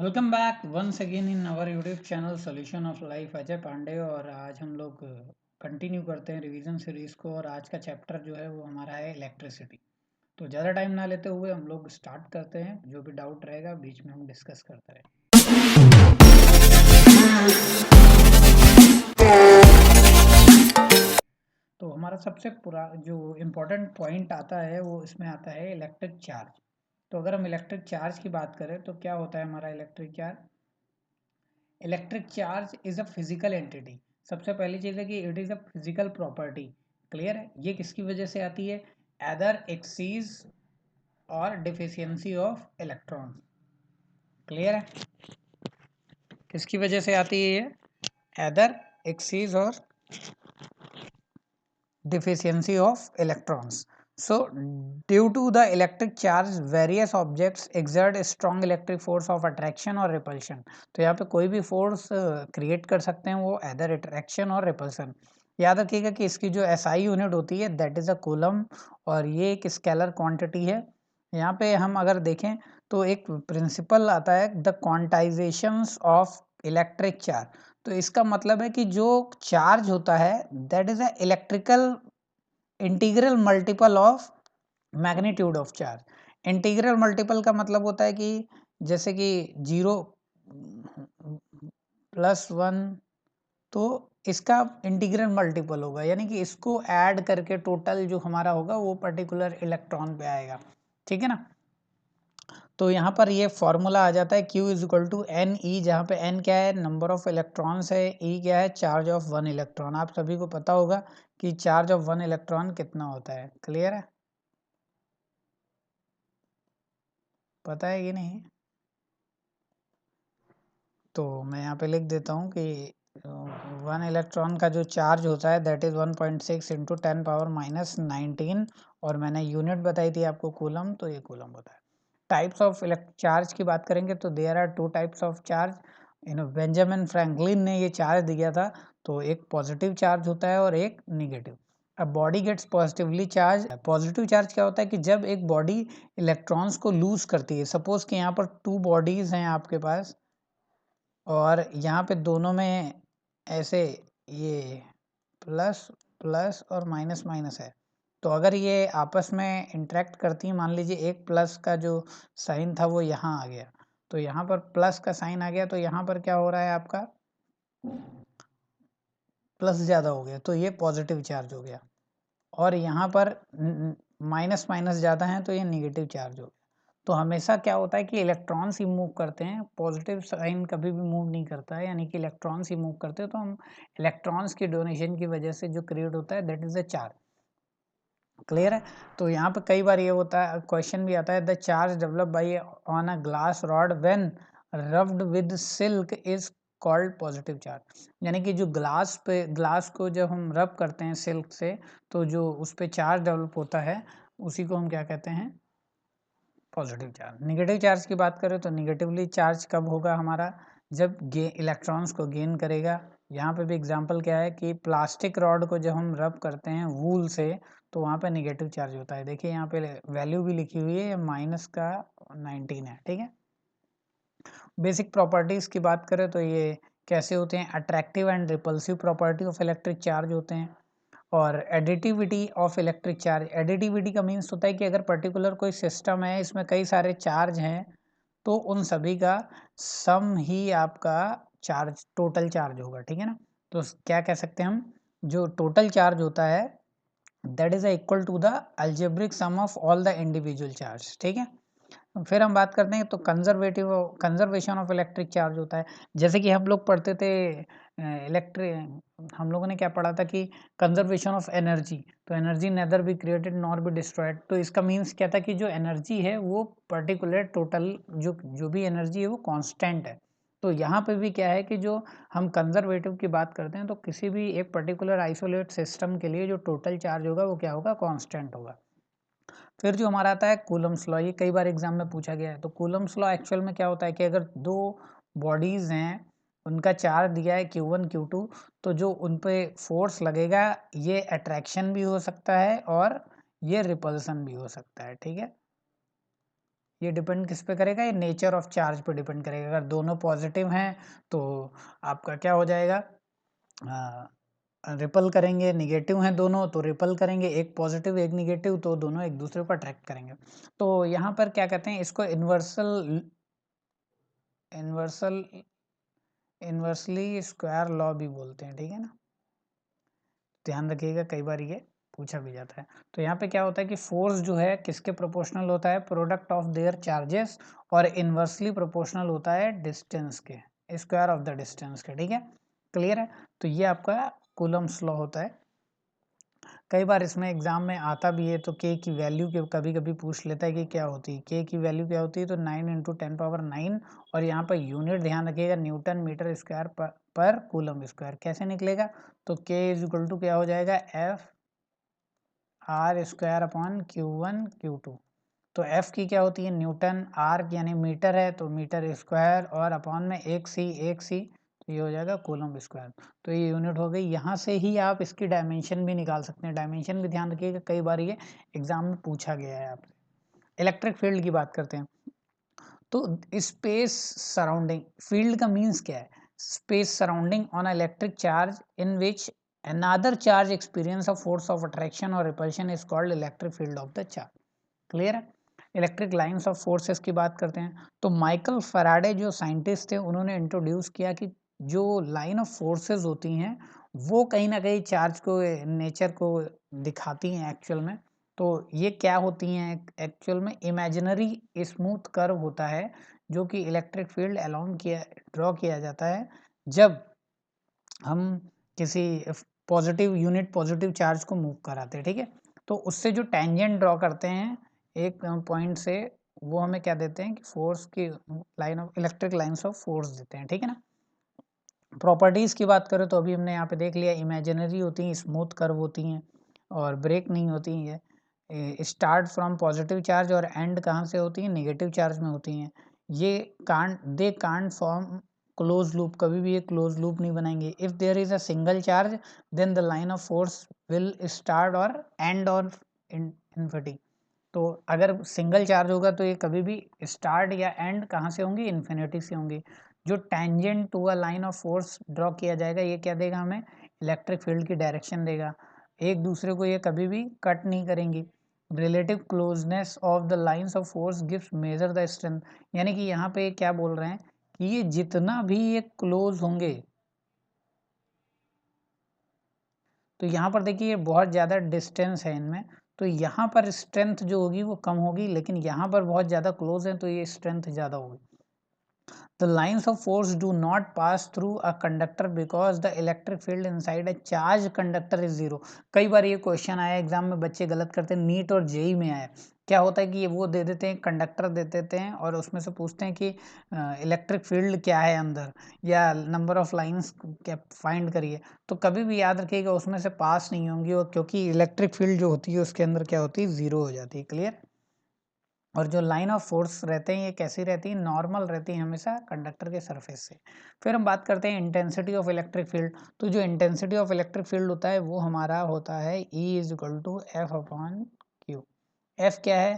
Welcome back once again in our YouTube channel solution of life Ajay Pandey. और आज हम लोग कंटिन्यू करते हैं रिवीजन सीरीज को। और आज का चैप्टर जो है वो हमारा है इलेक्ट्रिसिटी। तो ज़्यादा टाइम ना लेते हुए हम लोग स्टार्ट करते हैं। जो भी डाउट रहेगा बीच में हम डिस्कस करते रहें। तो हमारा सबसे पूरा जो इम्पोर्टेंट पॉइंट आता है वो इसमें आता है इलेक्ट्रिक चार्ज। तो अगर हम इलेक्ट्रिक चार्ज की बात करें तो क्या होता है हमारा electric charge. Electric charge is a physical entity. सबसे पहली चीज है कि it is a physical property. Clear है। ये किसकी वजह से आती है? एदर एक्सीज और डिफिशियंसी ऑफ इलेक्ट्रॉन। क्लियर है। किसकी वजह से आती है ये? एदर एक्सीज और deficiency of electrons. So due to the electric charge various objects exert a strong electric force of attraction or repulsion. तो यहाँ पे कोई भी फोर्स क्रिएट कर सकते हैं वो एदर अट्रैक्शन और रिपल्सन। याद रखिएगा कि इसकी जो एसआई यूनिट होती है दैट इज अ कूलम और ये एक स्केलर क्वांटिटी है। यहाँ पे हम अगर देखें तो एक प्रिंसिपल आता है द क्वांटाइजेशंस ऑफ इलेक्ट्रिक चार्ज। तो इसका मतलब है कि जो चार्ज होता है that is a electrical integral multiple of magnitude of charge. Integral multiple का मतलब होता है कि जैसे कि 0 +1 तो इसका इंटीग्रल मल्टीपल होगा, यानी कि इसको ऐड करके टोटल जो हमारा होगा वो पर्टिकुलर इलेक्ट्रॉन पे आएगा। ठीक है ना। तो यहाँ पर ये फॉर्मूला आ जाता है Q is equal to N E, जहाँ पे n क्या है? नंबर ऑफ इलेक्ट्रॉन्स है। E क्या है? Charge of one electron. आप सभी को पता होगा कि चार्ज ऑफ वन इलेक्ट्रॉन कितना होता है। क्लियर है? पता है कि नहीं? तो मैं यहाँ पे लिख देता हूँ कि वन इलेक्ट्रॉन का जो चार्ज होता है दैट इज 1.6 इंटू 10⁻⁻19 और मैंने यूनिट बताई थी आपको कूलम, तो ये कूलम होता है। टाइप्स ऑफ चार्ज की बात करेंगे तो there are two types of charge. Benjamin Franklin ने ये चार्ज दिया था। तो एक पॉजिटिव चार्ज होता है और एक negative. A body gets positively charge. Positive charge क्या होता है कि जब एक बॉडी इलेक्ट्रॉन्स को लूज करती है। सपोज कि यहाँ पर टू बॉडीज हैं आपके पास और यहाँ पे दोनों में ऐसे ये प्लस प्लस और माइनस माइनस है। तो अगर ये आपस में इंटरेक्ट करती हैं, मान लीजिए एक प्लस का जो साइन था वो यहाँ आ गया, तो यहाँ पर प्लस का साइन आ गया, तो यहाँ पर क्या हो रहा है आपका? प्लस ज़्यादा हो गया, तो ये पॉजिटिव चार्ज हो गया। और यहाँ पर माइनस माइनस ज़्यादा है तो ये निगेटिव चार्ज हो गया। तो हमेशा क्या होता है कि इलेक्ट्रॉन्स ही मूव करते हैं, पॉजिटिव साइन कभी भी मूव नहीं करता है, यानी कि इलेक्ट्रॉन्स ही मूव करते हैं। तो हम इलेक्ट्रॉन्स की डोनेशन की वजह से जो क्रिएट होता है that is a charge. Clear है। तो यहाँ पे कई बार ये होता है, क्वेश्चन भी आता है the charge develop by on a glass rod when rubbed with silk is called positive charge. यानी कि जो ग्लास को जब हम रब करते हैं सिल्क से तो जो उस पे चार्ज डेवलप होता है उसी को हम क्या कहते हैं? Positive charge. निगेटिव चार्ज की बात करें तो निगेटिवली चार्ज कब होगा हमारा? जब इलेक्ट्रॉन्स को गेन करेगा। यहाँ पे भी एग्जांपल क्या है कि प्लास्टिक रॉड को जब हम रब करते हैं वूल से तो वहाँ पे निगेटिव चार्ज होता है। देखिए यहाँ पे वैल्यू भी लिखी हुई है, माइनस का 19 है। ठीक है। बेसिक प्रॉपर्टीज की बात करें तो ये कैसे होते हैं? Attractive and repulsive property of electric charge होते हैं। और additivity of electric charge. Additivity का मीन्स होता है कि अगर पर्टिकुलर कोई सिस्टम है इसमें कई सारे चार्ज हैं तो उन सभी का सम ही आपका चार्ज टोटल चार्ज होगा। ठीक है ना। तो क्या कह सकते हैं हम? जो टोटल चार्ज होता है that is equal to the algebraic sum of all the individual charge. ठीक है। फिर हम बात करते हैं तो कंजर्वेशन ऑफ इलेक्ट्रिक चार्ज होता है। जैसे कि हम लोग पढ़ते थे इलेक्ट्रिक, हम लोगों ने क्या पढ़ा था कि कंजर्वेशन ऑफ एनर्जी। तो energy nether be created nor be destroyed. तो इसका मीन्स क्या था कि जो एनर्जी है वो पर्टिकुलर टोटल जो भी एनर्जी है वो कांस्टेंट है। तो यहाँ पे भी क्या है कि जो हम कंजर्वेटिव की बात करते हैं तो किसी भी एक पर्टिकुलर आइसोलेट सिस्टम के लिए जो टोटल चार्ज होगा वो क्या होगा? कांस्टेंट होगा। फिर जो हमारा आता है कूलम्स लॉ, ये कई बार एग्जाम में पूछा गया है। तो कूलम्स लॉ एक्चुअल में क्या होता है कि अगर दो बॉडीज हैं उनका चार्ज दिया है Q1 Q2 तो जो उन पे फोर्स लगेगा ये अट्रैक्शन भी हो सकता है और ये रिपल्सन भी हो सकता है। ठीक है। ये डिपेंड किस पे करेगा, ये नेचर ऑफ चार्ज पे डिपेंड करेगा। अगर दोनों पॉजिटिव हैं तो आपका क्या हो जाएगा, रिपल करेंगे, नेगेटिव हैं दोनों तो रिपल करेंगे, एक पॉजिटिव एक नेगेटिव तो दोनों एक दूसरे को अट्रैक्ट करेंगे। तो यहाँ पर क्या कहते हैं, इसको इन्वर्सली स्क्वायर लॉ भी बोलते हैं, ठीक है ना। ध्यान रखिएगा, कई बार ये पूछा भी जाता है। तो यहाँ पे क्या होता है कि फोर्स जो है किसके प्रोपोर्शनल होता है, प्रोडक्ट ऑफ देयर चार्जेस, और इन्वर्सली प्रोपोर्शनल होता है डिस्टेंस के, स्क्वायर ऑफ द डिस्टेंस के, ठीक है, क्लियर है। तो ये आपका कूलम्स लॉ होता है। कई बार इसमें एग्जाम में आता भी है, तो के की वैल्यू के कभी कभी पूछ लेता है कि क्या होती है, के की वैल्यू क्या होती है, तो 9 × 10⁻⁹, और यहाँ पर यूनिट ध्यान रखिएगा, न्यूटन मीटर स्क्वायर पर कूलम स्क्वायर। कैसे निकलेगा, तो के इज इक्वल टू क्या हो जाएगा, F R square upon Q1 Q2। तो एफ की क्या होती है, न्यूटन, आर यानी मीटर है तो मीटर स्क्वायर, और अपॉन में एक सी, तो ये हो जाएगा कूलम स्क्वायर। तो ये यूनिट हो गई। यहाँ से ही आप इसकी डायमेंशन भी निकाल सकते हैं। डायमेंशन भी ध्यान रखिएगा, कई बार ये एग्जाम में पूछा गया है आपसे। इलेक्ट्रिक फील्ड की बात करते हैं, तो स्पेस सराउंडिंग, फील्ड का मीन्स क्या है, space surrounding on electric charge in which another charge experience a force of attraction or repulsion is called electric field of the charge। Clear है। इलेक्ट्रिक लाइंस ऑफ फोर्सेस की बात करते हैं, तो Michael Faraday जो scientist थे, उन्होंने introduce किया कि जो लाइन ऑफ फोर्सेस होती हैं वो कहीं ना कहीं चार्ज को, नेचर को दिखाती हैं एक्चुअल में। तो ये क्या होती हैं एक्चुअल में, इमेजिनरी स्मूथ कर्व होता है जो कि इलेक्ट्रिक फील्ड अलोंग किया, ड्रॉ किया जाता है जब हम किसी पॉजिटिव यूनिट पॉजिटिव चार्ज को मूव कराते हैं, ठीक है। तो उससे जो टेंजेंट ड्रॉ करते हैं एक पॉइंट से, वो हमें क्या देते हैं कि फोर्स की line of, electric lines of force देते हैं, ठीक है ना। प्रॉपर्टीज की बात करें तो अभी हमने यहाँ पे देख लिया, इमेजिनरी होती हैं, स्मूथ कर्व होती हैं, और ब्रेक नहीं होती है, स्टार्ट फ्रॉम पॉजिटिव चार्ज, और एंड कहाँ से होती है, नेगेटिव चार्ज में होती हैं। ये कांट फॉर्म क्लोज लूप, कभी भी ये क्लोज लूप नहीं बनाएंगे। If there is a single charge then the line of force will start और एंड और इन्फिनिटी। तो अगर सिंगल चार्ज होगा तो ये कभी भी स्टार्ट या एंड कहाँ से होंगी, इन्फिनिटी से होंगी। जो tangent to a line of force draw किया जाएगा, ये क्या देगा हमें, इलेक्ट्रिक फील्ड की डायरेक्शन देगा। एक दूसरे को ये कभी भी कट नहीं करेंगी। Relative closeness of the lines of force gives measure the strength, यानी कि यहाँ पे क्या बोल रहे हैं कि ये जितना भी ये क्लोज होंगे, तो यहाँ पर देखिए बहुत ज़्यादा डिस्टेंस है इनमें, तो यहाँ पर स्ट्रेंथ जो होगी वो कम होगी, लेकिन यहाँ पर बहुत ज़्यादा क्लोज है तो ये स्ट्रेंथ ज़्यादा होगी। The lines of force do not pass through a conductor because the electric field inside a charged conductor is zero। कई बार ये क्वेश्चन आया एग्जाम में, बच्चे गलत करते हैं, नीट और जेई में आया। क्या होता है कि ये वो दे देते हैं, कंडक्टर दे देते हैं, और उसमें से पूछते हैं कि इलेक्ट्रिक फील्ड क्या है अंदर, या नंबर ऑफ लाइंस क्या फाइंड करिए। तो कभी भी याद रखिएगा उसमें से पास नहीं होंगी, और क्योंकि इलेक्ट्रिक फील्ड जो होती है उसके अंदर क्या होती है, जीरो हो जाती है। क्लियर। और जो लाइन ऑफ फोर्स रहते हैं ये कैसी रहती है, नॉर्मल रहती है हमेशा कंडक्टर के सरफेस से। फिर हम बात करते हैं इंटेंसिटी ऑफ इलेक्ट्रिक फील्ड। तो जो इंटेंसिटी ऑफ इलेक्ट्रिक फील्ड होता है वो हमारा होता है E = F/Q। F क्या है,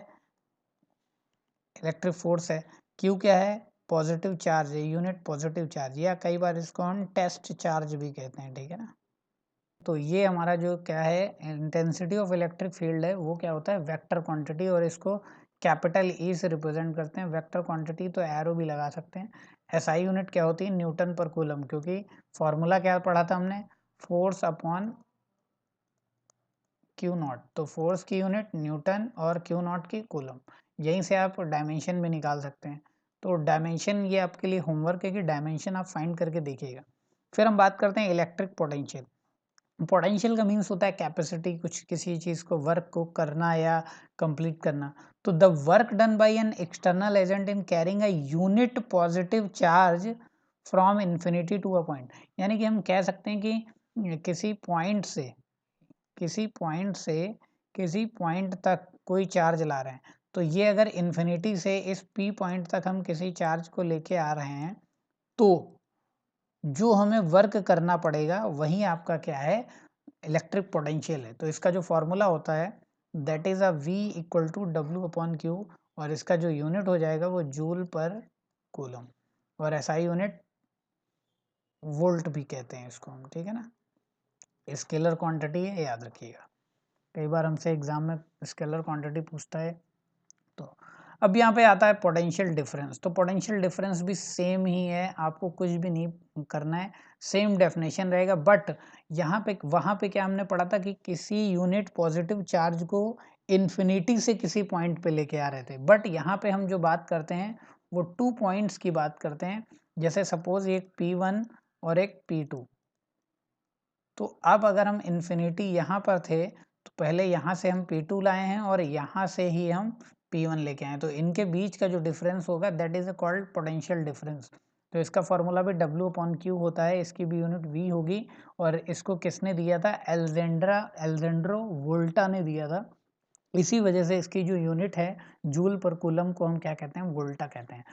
इलेक्ट्रिक फोर्स है, Q क्या है, पॉजिटिव चार्ज है, यूनिट पॉजिटिव चार्ज, या कई बार इसको हम टेस्ट चार्ज भी कहते हैं, ठीक है ना। तो ये हमारा जो क्या है, इंटेंसिटी ऑफ इलेक्ट्रिक फील्ड है, वो क्या होता है, वेक्टर क्वांटिटी, और इसको कैपिटल ई से रिप्रेजेंट करते हैं। वेक्टर क्वांटिटी तो एरो भी लगा सकते हैं। एसआई यूनिट क्या होती है, न्यूटन पर कूलम, क्योंकि फॉर्मूला क्या पढ़ा था हमने, फोर्स अपॉन क्यू नॉट। तो फोर्स की यूनिट न्यूटन और क्यू नॉट की कूलम। यहीं से आप डायमेंशन भी निकाल सकते हैं। तो डायमेंशन ये आपके लिए होमवर्क है कि डायमेंशन आप फाइंड करके देखिएगा। फिर हम बात करते हैं इलेक्ट्रिक पोटेंशियल। पोटेंशियल का मीन्स होता है कैपेसिटी, कुछ किसी चीज़ को, वर्क को करना या कंप्लीट करना। तो the work done by an external agent in carrying a unit positive charge from infinity to a point, यानी कि हम कह सकते हैं कि किसी पॉइंट तक कोई चार्ज ला रहे हैं। तो ये अगर इन्फिनिटी से इस पी पॉइंट तक हम किसी चार्ज को लेके आ रहे हैं, तो जो हमें वर्क करना पड़ेगा वही आपका क्या है, इलेक्ट्रिक पोटेंशियल है। तो इसका जो फॉर्मूला होता है that is a V = W/Q, और इसका जो यूनिट हो जाएगा वो जूल पर कूलम, और एसआई यूनिट वोल्ट भी कहते हैं इसको हम, ठीक है ना। स्केलर क्वांटिटी है, याद रखिएगा, कई बार हमसे एग्जाम में स्केलर क्वांटिटी पूछता है। तो अब यहाँ पे आता है पोटेंशियल डिफरेंस। तो पोटेंशियल डिफरेंस भी सेम ही है, आपको कुछ भी नहीं करना है, सेम डेफिनेशन रहेगा। बट यहाँ पे वहाँ पे क्या हमने पढ़ा था कि किसी यूनिट पॉजिटिव चार्ज को इन्फिनिटी से किसी पॉइंट पे लेके आ रहे थे। बट यहाँ पे हम जो बात करते हैं वो 2 पॉइंट्स की बात करते हैं। जैसे सपोज एक P1 और एक P2। तो अब अगर हम इन्फिनिटी यहाँ पर थे तो पहले यहाँ से हम P2 लाए हैं और यहाँ से ही हम P1 लेके आए, तो इनके बीच का जो डिफरेंस होगा that is called potential difference. तो इसका फॉर्मूला भी W/Q होता है, इसकी भी यूनिट V होगी। और इसको किसने दिया था? एलेजेंड्रो वोल्टा ने दिया था। इसी वजह से इसकी जो यूनिट है जूल पर कूलम को हम क्या कहते हैं? वोल्टा कहते हैं।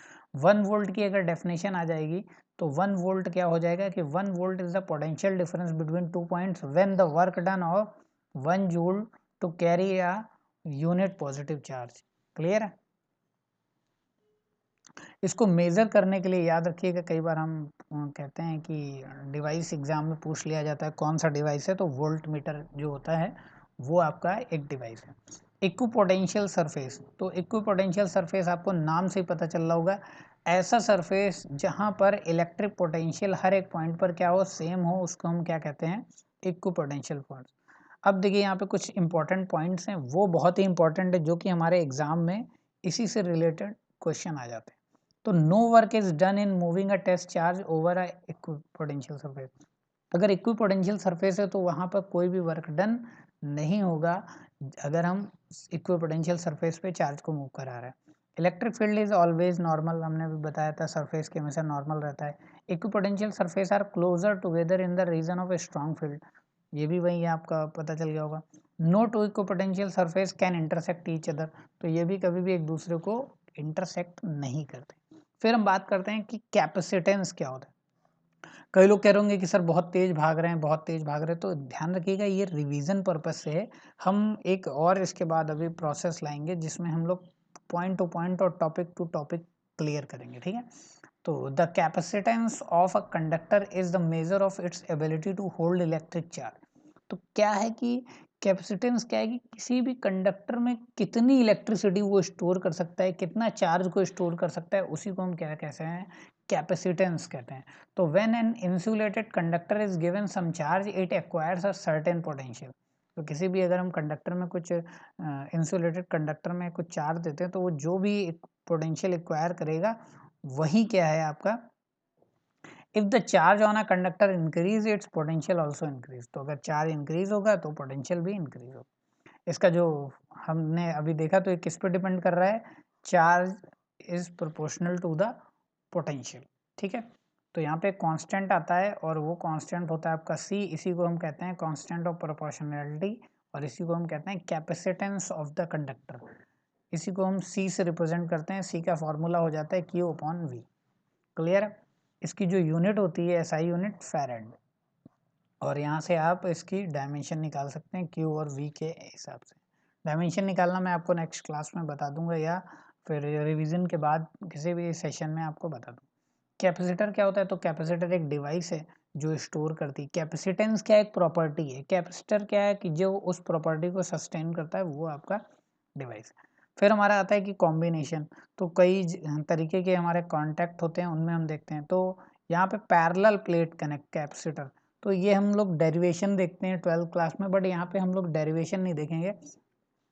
1 वोल्ट की अगर डेफिनेशन आ जाएगी तो 1 वोल्ट क्या हो जाएगा कि 1 volt is the potential difference between 2 points when the work done of 1 joule to carry a unit positive charge. Clear है? इसको मेजर करने के लिए याद रखिएगा, कई बार हम कहते हैं कि डिवाइस एग्जाम में पूछ लिया जाता है कौन सा डिवाइस है, तो वोल्ट मीटर जो होता है वो आपका एक डिवाइस है। इक्विपोटेंशियल सरफेस, तो इक्विपोटेंशियल सरफेस आपको नाम से ही पता चल रहा होगा, ऐसा सरफेस जहां पर इलेक्ट्रिक पोटेंशियल हर एक पॉइंट पर क्या हो? सेम हो, उसको हम क्या कहते हैं? Equipotential point. अब देखिए यहाँ पे कुछ इंपॉर्टेंट पॉइंट्स हैं, वो बहुत ही इंपॉर्टेंट है, जो कि हमारे एग्जाम में इसी से रिलेटेड क्वेश्चन आ जाते हैं। तो no work is done in moving a test charge over a equipotential surface. अगर इक्विपोटेंशियल सरफेस है तो वहां पर कोई भी वर्क डन नहीं होगा अगर हम इक्विपोटेंशियल सरफेस पे चार्ज को मूव करा रहे हैं। Electric field is always normal, हमने भी बताया था सरफेस के हमेशा नॉर्मल रहता है। Equipotential surface are closer together in the region of a strong field, ये भी वही आपका पता चल गया होगा। No two equipotential surface can intersect each other, तो ये भी कभी भी एक दूसरे को इंटरसेक्ट नहीं करते। फिर हम बात करते हैं कि कैपेसिटेंस क्या होता है। कई लोग कह रहे होंगे कि सर बहुत तेज भाग रहे हैं, बहुत तेज भाग रहे हैं, तो ध्यान रखिएगा ये रिवीजन पर्पज से है। हम एक और इसके बाद अभी प्रोसेस लाएंगे जिसमें हम लोग पॉइंट टू पॉइंट और टॉपिक टू टॉपिक क्लियर करेंगे, ठीक है। तो the capacitance of a conductor is the measure of its ability to hold electric charge. तो क्या है कि कैपेसिटेंस क्या है कि किसी भी कंडक्टर में कितनी इलेक्ट्रिसिटी वो स्टोर कर सकता है, कितना चार्ज को स्टोर कर सकता है, उसी को हम क्या कहते हैं? कैपेसिटेंस कहते हैं। तो when an insulated conductor is given some charge it acquires a certain potential. तो किसी भी अगर हम कंडक्टर में कुछ इंसुलेटेड कंडक्टर में कुछ चार्ज देते हैं तो वो जो भी पोटेंशियल एक्वायर करेगा वही क्या है आपका? If the charge on a conductor increase its potential also increase. तो अगर चार्ज इंक्रीज होगा तो पोटेंशियल भी इंक्रीज होगा। इसका जो हमने अभी देखा तो ये किस पे डिपेंड कर रहा है? Charge is proportional to the potential, ठीक है। तो यहाँ पे कांस्टेंट आता है और वो कांस्टेंट होता है आपका C, इसी को हम कहते हैं कांस्टेंट ऑफ प्रोपोर्शनैलिटी, और इसी को हम कहते हैं कैपेसिटेंस ऑफ द कंडक्टर। इसी को हम C से रिप्रेजेंट करते हैं, C का फॉर्मूला हो जाता है Q/V। क्लियर है? इसकी जो यूनिट होती है SI यूनिट फैराड, और यहाँ से आप इसकी डायमेंशन निकाल सकते हैं Q और V के हिसाब से। डायमेंशन निकालना मैं आपको नेक्स्ट क्लास में बता दूंगा, या फिर रिवीजन के बाद किसी भी सेशन में आपको बता दूँ। कैपेसिटर क्या होता है? तो कैपेसिटर एक डिवाइस है जो स्टोर करती है। कैपेसिटेंस क्या एक प्रॉपर्टी है, कैपेसिटर क्या है कि जो उस प्रॉपर्टी को सस्टेन करता है वो आपका डिवाइस है। फिर हमारा आता है कि कॉम्बिनेशन, तो कई तरीके के हमारे कॉन्टैक्ट होते हैं, उनमें हम देखते हैं। तो यहाँ पे पैरेलल प्लेट कनेक्ट कैपेसिटर, तो ये हम लोग डेरिवेशन देखते हैं 12th क्लास में, बट यहाँ पे हम लोग डेरिवेशन नहीं देखेंगे,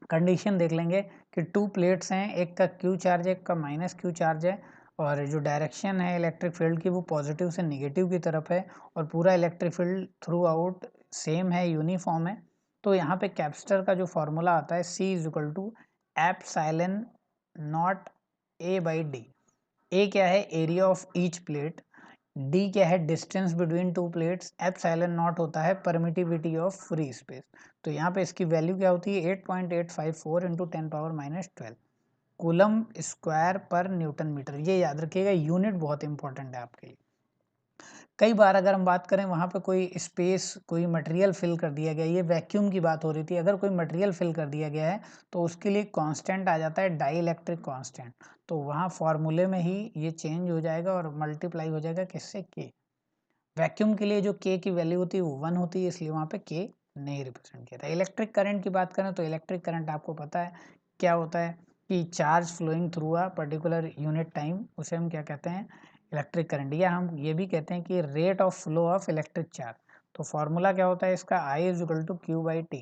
कंडीशन देख लेंगे कि 2 प्लेट्स हैं, एक का Q चार्ज है, एक का -Q चार्ज है, और जो डायरेक्शन है इलेक्ट्रिक फील्ड की वो पॉजिटिव से नेगेटिव की तरफ है, और पूरा electric field through out same है, यूनिफॉर्म है। तो यहाँ पे कैपेसिटर का जो फॉर्मूला आता है C = एप्सिलॉन नॉट A/D। ए क्या है? Area of each plate. D क्या है? Distance between 2 plates. Epsilon not होता है परमिटिविटी ऑफ फ्री स्पेस। तो यहाँ पे इसकी वैल्यू क्या होती है? 8.854 इंटू 10⁻⁻12 कूलम स्क्वायर पर न्यूटन मीटर। ये याद रखिएगा, यूनिट बहुत इंपॉर्टेंट है आपके लिए। कई बार अगर हम बात करें वहाँ पे कोई स्पेस, कोई मटेरियल फिल कर दिया गया, ये वैक्यूम की बात हो रही थी, अगर कोई मटेरियल फिल कर दिया गया है तो उसके लिए कांस्टेंट आ जाता है डाइलेक्ट्रिक कांस्टेंट, तो वहाँ फॉर्मूले में ही ये चेंज हो जाएगा और मल्टीप्लाई हो जाएगा किससे, के। वैक्यूम के लिए जो के की वैल्यू होती है वो 1 होती है, इसलिए वहाँ पे के नहीं रिप्रेजेंट किया था। इलेक्ट्रिक करंट की बात करें तो इलेक्ट्रिक करंट आपको पता है क्या होता है कि charge flowing through a particular unit time, उसे हम क्या कहते हैं, इलेक्ट्रिक करंट, या हम ये भी कहते हैं कि rate of flow of electric charge. तो फॉर्मूला क्या होता है इसका, I is equal to Q by T.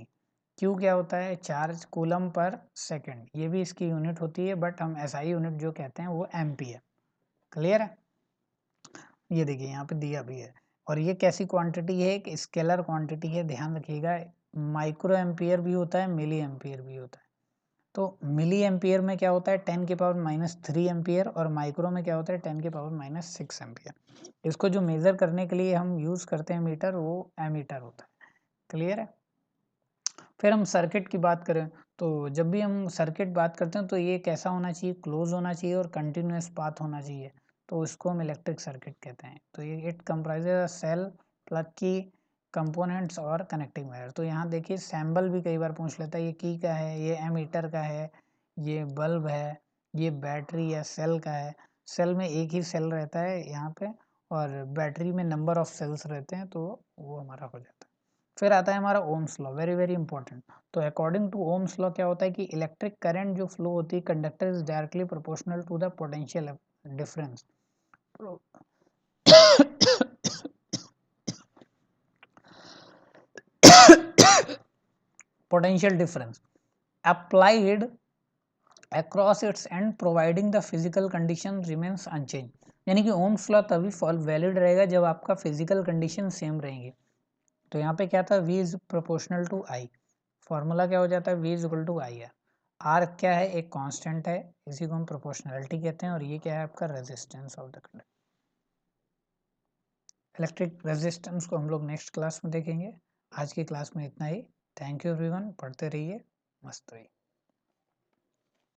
Q क्या होता है, चार्ज कूलम पर सेकेंड, ये भी इसकी यूनिट होती है, बट हम SI यूनिट जो कहते हैं वो एम्पियर। क्लियर है, ये देखिए यहाँ पे दिया भी है। और ये कैसी क्वांटिटी है, एक स्केलर क्वांटिटी है, ध्यान रखिएगा। माइक्रो एम्पियर भी होता है, मिली एम्पियर भी होता है। तो मिली एम्पियर में क्या होता है 10 के पावर -3 एम्पियर, और माइक्रो में क्या होता है 10 के पावर -6 एम्पियर। इसको जो मेजर करने के लिए हम यूज करते हैं मीटर, वो एमीटर होता है। क्लियर है। फिर हम सर्किट की बात करें तो जब भी हम सर्किट बात करते हैं तो ये कैसा होना चाहिए, क्लोज होना चाहिए और कंटिन्यूअस पाथ होना चाहिए, तो इसको हम इलेक्ट्रिक सर्किट कहते हैं। तो ये इट कंप्राइजेज सेल, प्लग की, कंपोनेंट्स और कनेक्टिंग वायर। तो यहाँ देखिए सैम्बल भी कई बार पूछ लेता है, ये की का है, ये एमीटर का है, ये बल्ब है, ये बैटरी या सेल का है। सेल में एक ही सेल रहता है यहाँ पे, और बैटरी में नंबर ऑफ सेल्स रहते हैं, तो वो हमारा हो जाता है। फिर आता है हमारा Ohm's law, very very important. तो अकॉर्डिंग टू ओम्स लॉ क्या होता है कि इलेक्ट्रिक करंट जो फ्लो होती है conductor is directly proportional to the potential difference. Potential difference applied across its end providing the physical condition remains unchanged। यानी कि ओम्स लॉ तभी वैलिड रहेगा जब आपका फिजिकल कंडीशन सेम रहेंगे। तो यहाँ पे क्या था, V is proportional to I। Formula क्या हो जाता है, V is equal to I R. R क्या है, एक कांस्टेंट है, इसी को हम प्रोपोर्शनैलिटी कहते हैं, और ये क्या है आपका resistance of the conductor. Electric resistance को हम लोग नेक्स्ट क्लास में देखेंगे। आज की क्लास में इतना ही। थैंक यू एवरीवन, पढ़ते रहिए, मस्त रहिए।